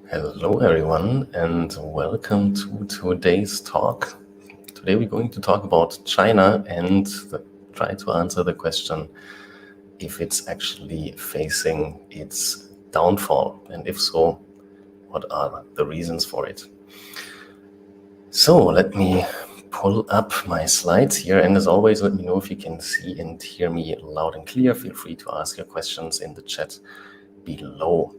Hello, everyone, and welcome to today's talk. Today, we're going to talk about China and try to answer the question if it's actually facing its downfall, and if so, what are the reasons for it. So, let me pull up my slides here, and as always, let me know if you can see and hear me loud and clear. Feel free to ask your questions in the chat below.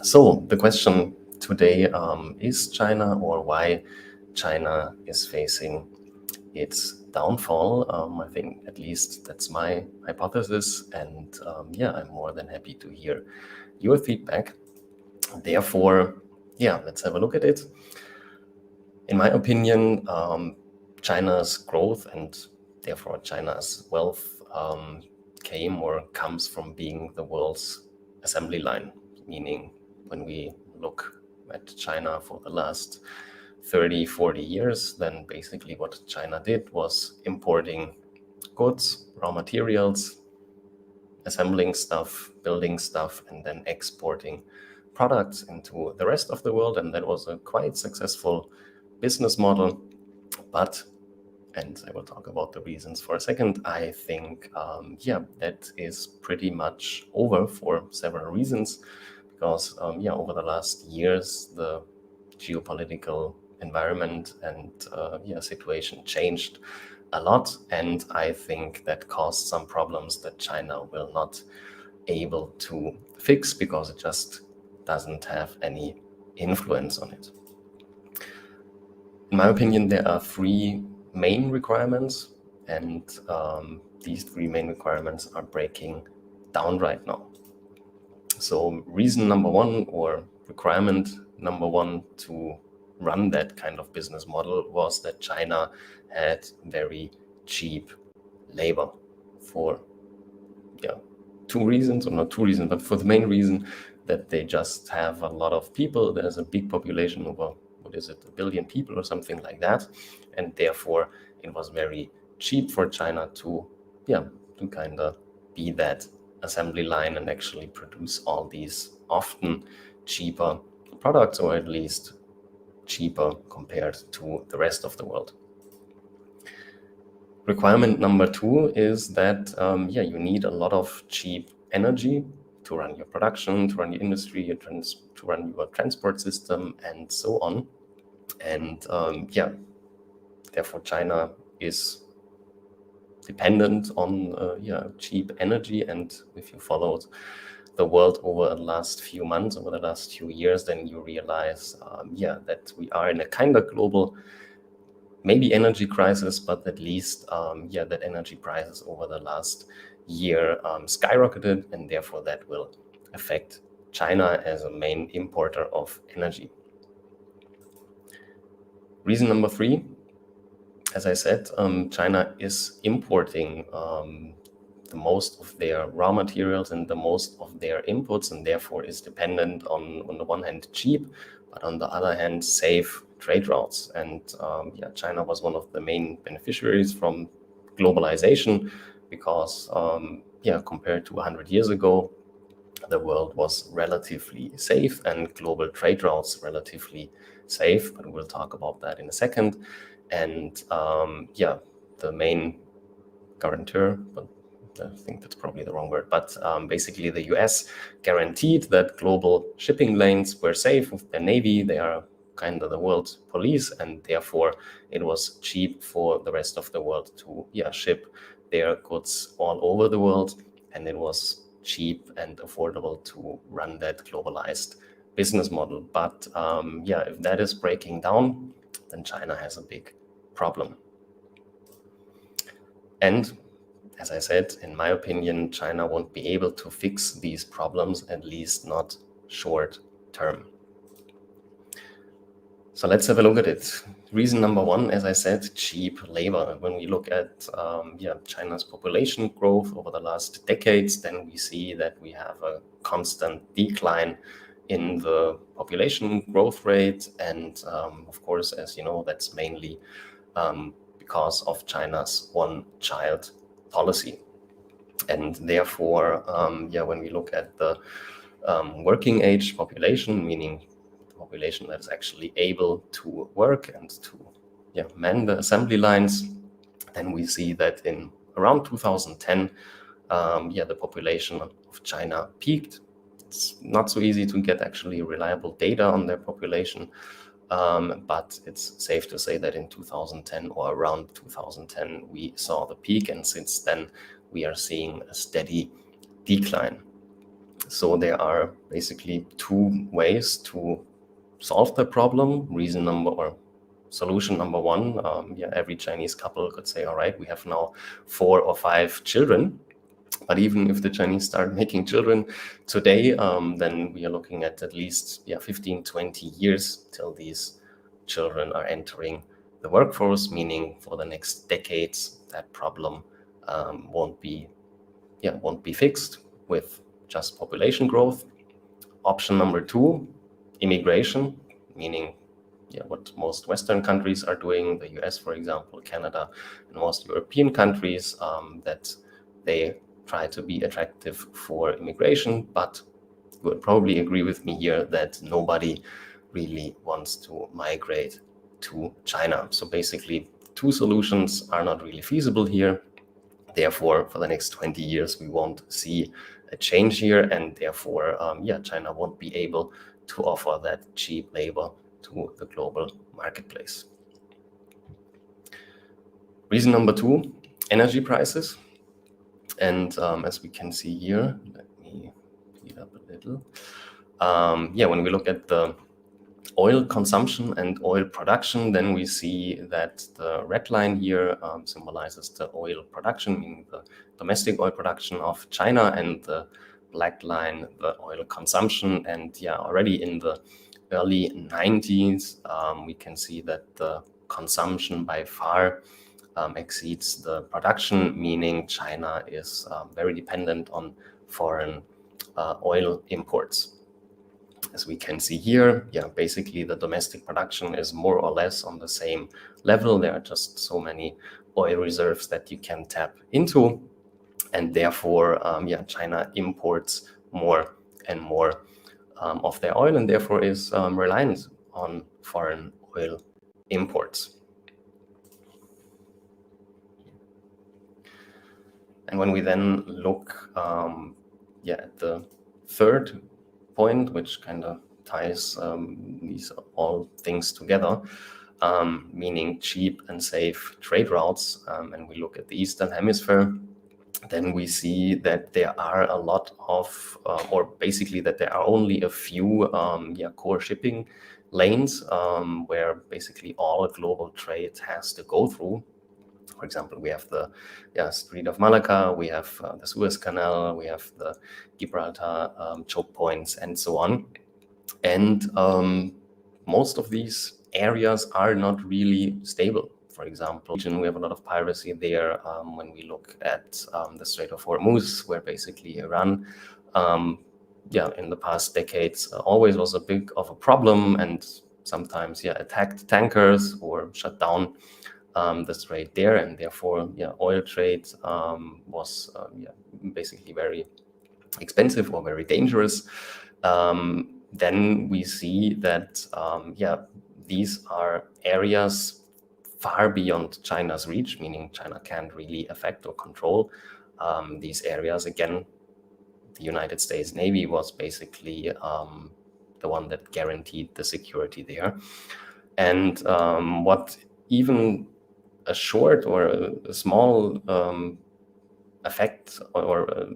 So the question today is China, or why China is facing its downfall. I think at least that's my hypothesis, and I'm more than happy to hear your feedback. Therefore, let's have a look at it. In my opinion, China's growth and therefore China's wealth comes from being the world's assembly line, meaning when we look at China for the last 30, 40 years, then basically what China did was importing goods, raw materials, assembling stuff, building stuff, and then exporting products into the rest of the world. And that was a quite successful business model. But, and I will talk about the reasons for a second, I think, that is pretty much over for several reasons. Because, over the last years, the geopolitical environment and situation changed a lot, and I think that caused some problems that China will not able to fix because it just doesn't have any influence on it. In my opinion, there are three main requirements, and these three main requirements are breaking down right now. So reason number one, or requirement number one to run that kind of business model, was that China had very cheap labor for two reasons, or not two reasons, but for the main reason that they just have a lot of people. There's a big population, over, what is it, 1 billion people or something like that, and therefore it was very cheap for China to kind of be that assembly line and actually produce all these often cheaper products, or at least cheaper compared to the rest of the world. Requirement number two is that you need a lot of cheap energy to run your production, to run your industry, to run your transport system, and so on. And therefore China is dependent on cheap energy. And if you followed the world over the last few months, over the last few years, then you realize that we are in a kind of global, maybe energy crisis, but at least that energy prices over the last year skyrocketed, and therefore that will affect China as a main importer of energy. Reason number three, as I said, China is importing the most of their raw materials and the most of their inputs, and therefore is dependent on the one hand cheap, but on the other hand safe trade routes. And China was one of the main beneficiaries from globalization because compared to 100 years ago, the world was relatively safe and global trade routes relatively safe, but we'll talk about that in a second. And the main guarantor, but I think that's probably the wrong word, but basically the US guaranteed that global shipping lanes were safe with their navy. They are kind of the world's police, and therefore it was cheap for the rest of the world to ship their goods all over the world, and it was cheap and affordable to run that globalized business model. But if that is breaking down, then China has a big problem. And as I said, in my opinion, China won't be able to fix these problems, at least not short term. So let's have a look at it. Reason number one, as I said, cheap labor. When we look at China's population growth over the last decades, then we see that we have a constant decline in the population growth rate. And of course, as you know, that's mainly because of China's one-child policy. And therefore, when we look at the working age population, meaning population that is actually able to work and to man the assembly lines, then we see that in around 2010, the population of China peaked. It's not so easy to get actually reliable data on their population, but it's safe to say that in 2010 or around 2010, we saw the peak, and since then we are seeing a steady decline. So there are basically two ways to solve the problem. Solution number one, every Chinese couple could say, all right, we have now 4 or 5 children. But even if the Chinese start making children today, then we are looking at least 15, 20 years till these children are entering the workforce, meaning for the next decades, that problem won't be fixed with just population growth. Option number two, immigration, meaning what most Western countries are doing, the US, for example, Canada, and most European countries, that they try to be attractive for immigration, but you would probably agree with me here that nobody really wants to migrate to China. So basically, two solutions are not really feasible here. Therefore, for the next 20 years, we won't see a change here, and therefore, China won't be able to offer that cheap labor to the global marketplace. Reason number two, energy prices. And as we can see here, let me speed up a little. When we look at the oil consumption and oil production, then we see that the red line here symbolizes the oil production, meaning the domestic oil production of China, and the black line, the oil consumption. And already in the early 90s, we can see that the consumption by far exceeds the production, meaning China is very dependent on foreign oil imports. As we can see here, basically the domestic production is more or less on the same level. There are just so many oil reserves that you can tap into, and therefore, China imports more and more of their oil, and therefore is reliant on foreign oil imports. And when we then look at the third point, which kind of ties these all things together, meaning cheap and safe trade routes, and we look at the Eastern Hemisphere, then we see that there are a lot of, or basically that there are only a few core shipping lanes where basically all global trade has to go through. For example, we have the Strait of Malacca, we have the Suez Canal, we have the Gibraltar choke points, and so on. And most of these areas are not really stable. For example, we have a lot of piracy there. When we look at the Strait of Hormuz, where basically Iran, in the past decades, always was a big of a problem, and sometimes attacked tankers or shut down the strait there, and therefore oil trade was basically very expensive or very dangerous. Then we see that these are areas far beyond China's reach, meaning China can't really affect or control these areas. Again, the United States Navy was basically the one that guaranteed the security there. And what even a short or a small effect or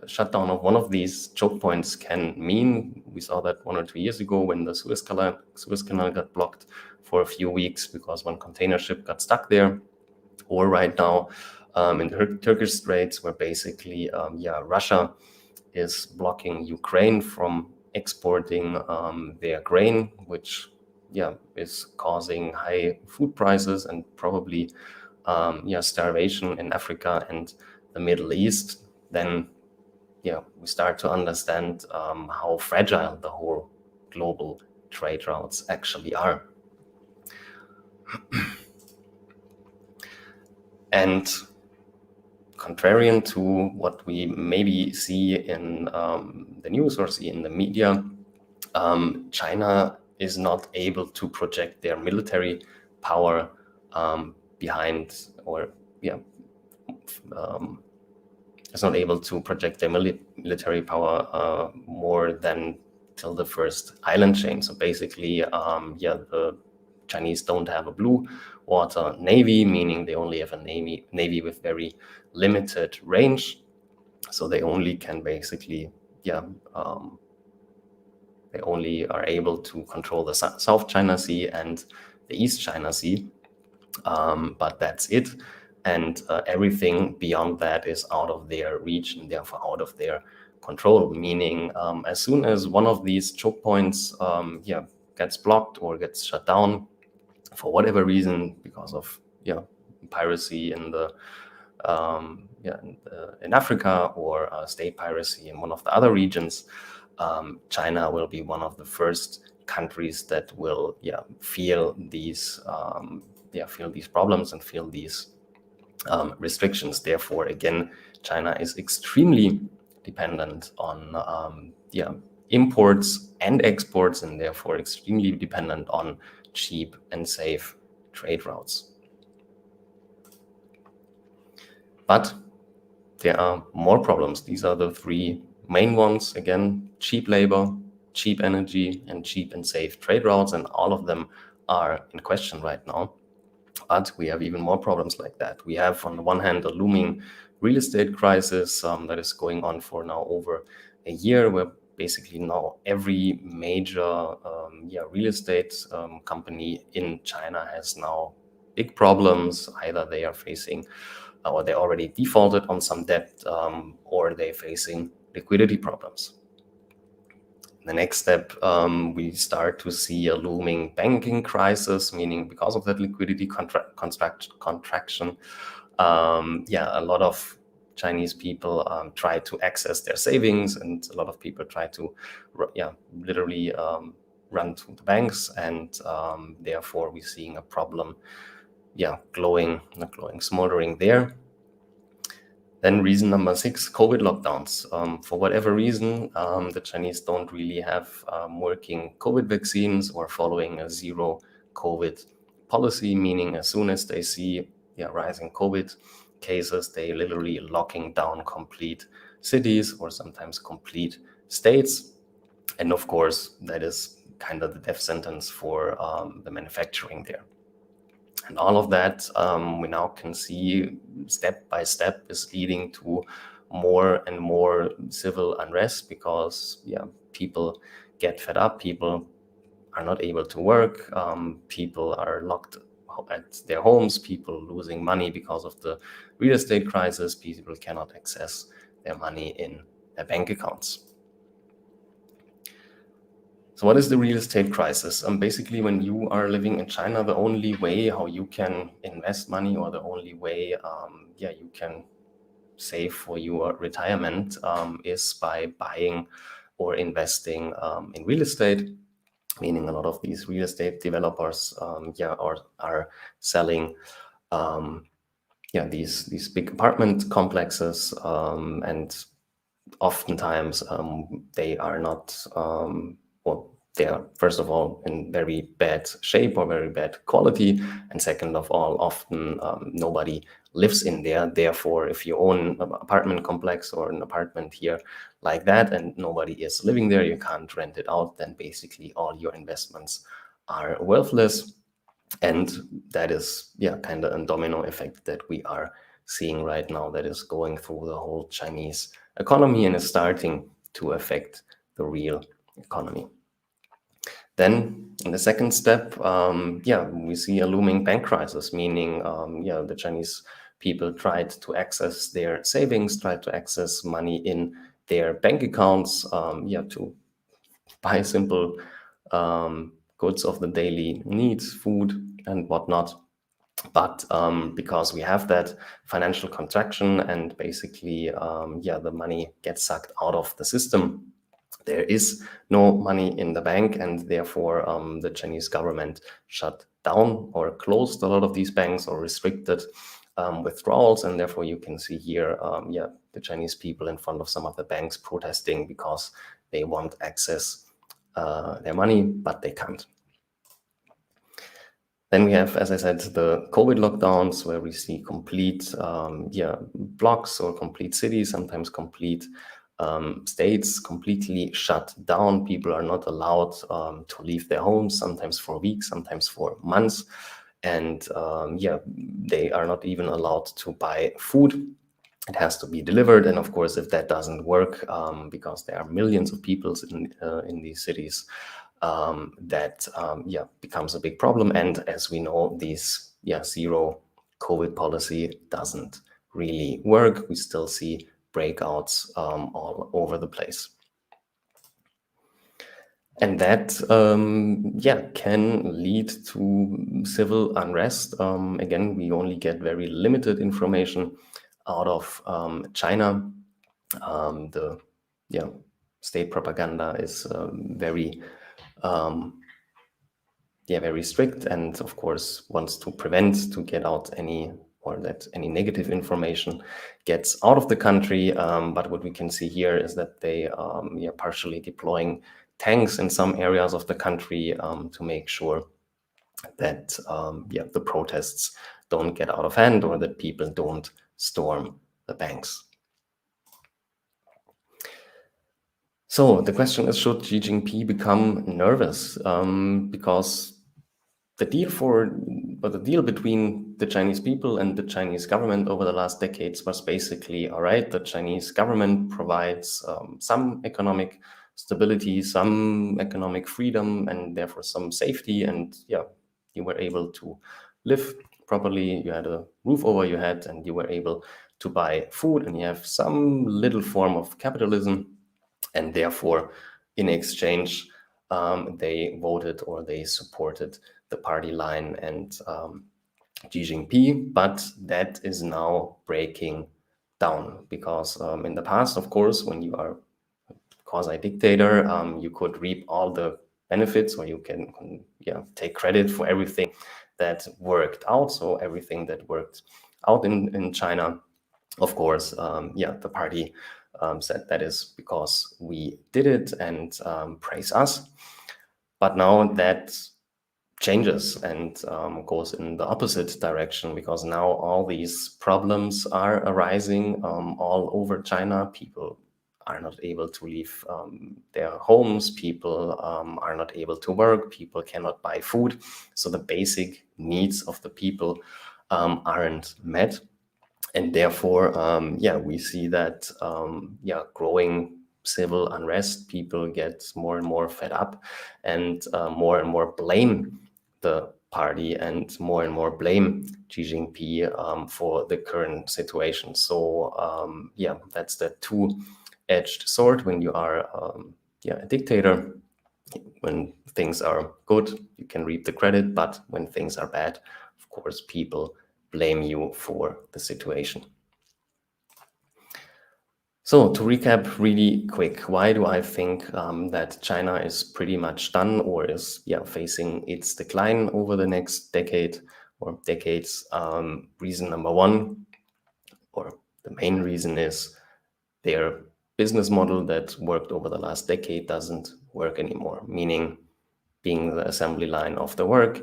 shutdown of one of these choke points can mean. We saw that 1 or 2 years ago when the Suez Canal got blocked for a few weeks because one container ship got stuck there. Or right now in the Turkish Straits, where basically Russia is blocking Ukraine from exporting their grain, which is causing high food prices and probably starvation in Africa and the Middle East. Then we start to understand how fragile the whole global trade routes actually are. And contrarian to what we maybe see in the news or see in the media, China is not able to project their military power behind, or is not able to project their military power more than till the first island chain. So basically, the Chinese don't have a blue water navy, meaning they only have a navy with very limited range. So they only can basically, they only are able to control the South China Sea and the East China Sea, but that's it. And everything beyond that is out of their reach and therefore out of their control, meaning as soon as one of these choke points gets blocked or gets shut down for whatever reason, because of piracy in the in Africa, or state piracy in one of the other regions, China will be one of the first countries that will feel these problems and feel these restrictions. Therefore, again, China is extremely dependent on imports and exports, and therefore extremely dependent on cheap and safe trade routes. But there are more problems. These are the three main ones. Again, cheap labor, cheap energy, and cheap and safe trade routes, and all of them are in question right now. But we have even more problems like that. We have, on the one hand, a looming real estate crisis that is going on for now over a year, where basically now every major real estate company in China has now big problems. Either they are facing, or they already defaulted on some debt, or they're facing liquidity problems. The next step, we start to see a looming banking crisis, meaning because of that liquidity contraction, a lot of Chinese people try to access their savings, and a lot of people try to literally run to the banks, and therefore we're seeing a problem smoldering there. Then reason number 6, COVID lockdowns. For whatever reason, the Chinese don't really have working COVID vaccines, or following a zero COVID policy, meaning as soon as they see rising COVID cases, they literally locking down complete cities or sometimes complete states. And of course, that is kind of the death sentence for the manufacturing there. And all of that, we now can see step by step, is leading to more and more civil unrest, because people get fed up, people are not able to work, people are locked at their homes, people losing money because of the real estate crisis, people cannot access their money in their bank accounts. So what is the real estate crisis? Basically, when you are living in China, the only way how you can invest money, or the only way you can save for your retirement, is by buying or investing in real estate. Meaning a lot of these real estate developers are selling these big apartment complexes, and oftentimes they are not they are, first of all, in very bad shape or very bad quality, and second of all, often nobody lives in there. Therefore, if you own an apartment complex or an apartment here like that and nobody is living there, you can't rent it out, then basically all your investments are worthless. And that is kind of a domino effect that we are seeing right now, that is going through the whole Chinese economy and is starting to affect the real economy. Then in the second step, we see a looming bank crisis, meaning the Chinese people tried to access their savings, tried to access money in their bank accounts, to buy simple goods of the daily needs, food and whatnot. But because we have that financial contraction, and basically, the money gets sucked out of the system, there is no money in the bank, and therefore the Chinese government shut down or closed a lot of these banks, or restricted withdrawals. And therefore you can see here the Chinese people in front of some of the banks protesting because they want access their money, but they can't. Then we have, as I said, the COVID lockdowns, where we see complete blocks or complete cities, sometimes complete states completely shut down. People are not allowed to leave their homes, sometimes for weeks, sometimes for months. And they are not even allowed to buy food. It has to be delivered. And of course, if that doesn't work, because there are millions of people in these cities, that becomes a big problem. And as we know, this zero COVID policy doesn't really work. We still see breakouts all over the place. And that can lead to civil unrest. Again, we only get very limited information out of China. The state propaganda is very strict, and of course wants to prevent to get out any negative information gets out of the country. But what we can see here is that they partially deploying tanks in some areas of the country to make sure that the protests don't get out of hand, or that people don't storm the banks. So the question is, should Xi Jinping become nervous? Because the deal between the Chinese people and the Chinese government over the last decades was basically, all right, the Chinese government provides some economic stability, some economic freedom, and therefore some safety. And you were able to live properly. You had a roof over your head, and you were able to buy food, and you have some little form of capitalism. And therefore, in exchange, they voted or they supported the party line and Xi Jinping. But that is now breaking down, because in the past, of course, when you are a quasi-dictator, you could reap all the benefits, or you can take credit for everything that worked out. So everything that worked out in China, of course, the party said that is because we did it, and praise us. But now that changes and goes in the opposite direction, because now all these problems are arising all over China. People are not able to leave their homes. People are not able to work. People cannot buy food. So the basic needs of the people aren't met. And therefore, we see that growing civil unrest. People get more and more fed up, and more blame the party, and more blame Xi Jinping for the current situation. So that's the two-edged sword. When you are a dictator, when things are good, you can reap the credit, but when things are bad, of course, people blame you for the situation. So to recap really quick, why do I think that China is pretty much done, or is facing its decline over the next decade or decades? Reason number one, or the main reason, is their business model that worked over the last decade doesn't work anymore, meaning being the assembly line of the world,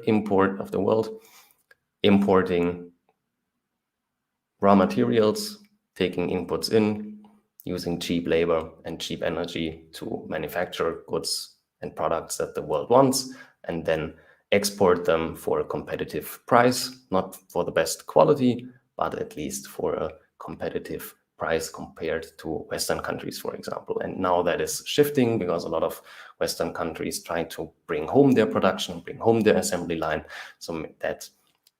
importing raw materials, taking inputs in, using cheap labor and cheap energy to manufacture goods and products that the world wants, and then export them for a competitive price, not for the best quality, but at least for a competitive price compared to Western countries, for example. And now that is shifting, because a lot of Western countries try to bring home their production, bring home their assembly line. So that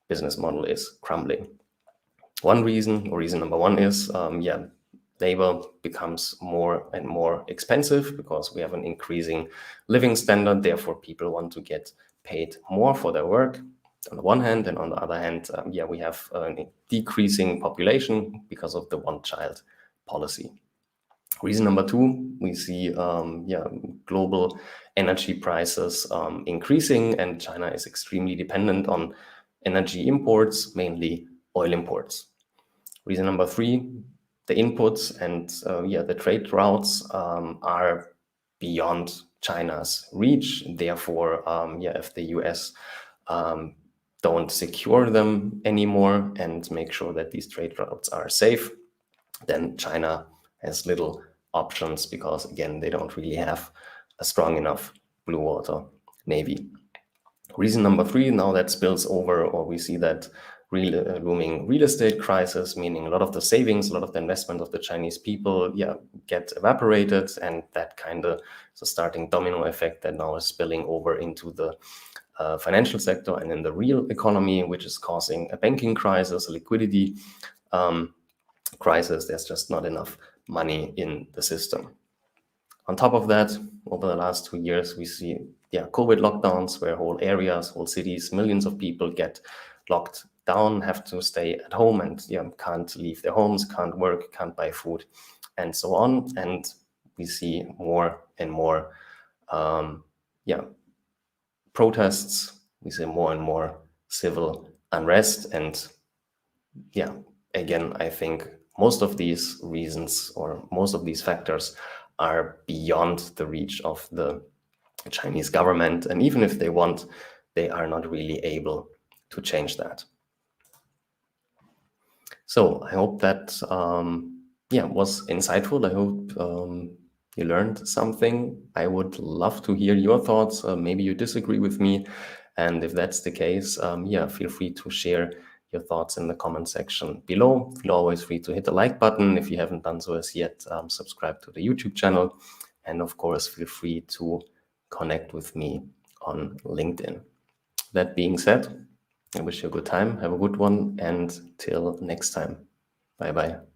business model is crumbling. One reason, or reason number one, is labor becomes more and more expensive, because we have an increasing living standard. Therefore, people want to get paid more for their work on the one hand, and on the other hand, we have a decreasing population because of the one-child policy. Reason number two, we see global energy prices increasing, and China is extremely dependent on energy imports, mainly oil imports. Reason number three, the inputs and the trade routes are beyond China's reach. Therefore, if the US don't secure them anymore and make sure that these trade routes are safe, then China has little options because, again, they don't really have a strong enough blue water navy. Reason number 3, now that spills over, or we see that looming real estate crisis, meaning a lot of the savings, a lot of the investment of the Chinese people, get evaporated, and that kind of is a starting domino effect that now is spilling over into the financial sector and in the real economy, which is causing a banking crisis, a liquidity crisis. There's just not enough money in the system. On top of that, over the last 2 years, we see COVID lockdowns where whole areas, whole cities, millions of people get locked down, have to stay at home and can't leave their homes, can't work, can't buy food, and so on. And we see more and more protests. We see more and more civil unrest. And again, I think most of these reasons or most of these factors are beyond the reach of the Chinese government. And even if they want, they are not really able to change that. So I hope that was insightful. I hope you learned something. I would love to hear your thoughts. Maybe you disagree with me. And if that's the case, feel free to share your thoughts in the comment section below. Feel always free to hit the like button if you haven't done so as yet. Subscribe to the YouTube channel. And of course, feel free to connect with me on LinkedIn. That being said, I wish you a good time. Have a good one. And till next time. Bye-bye.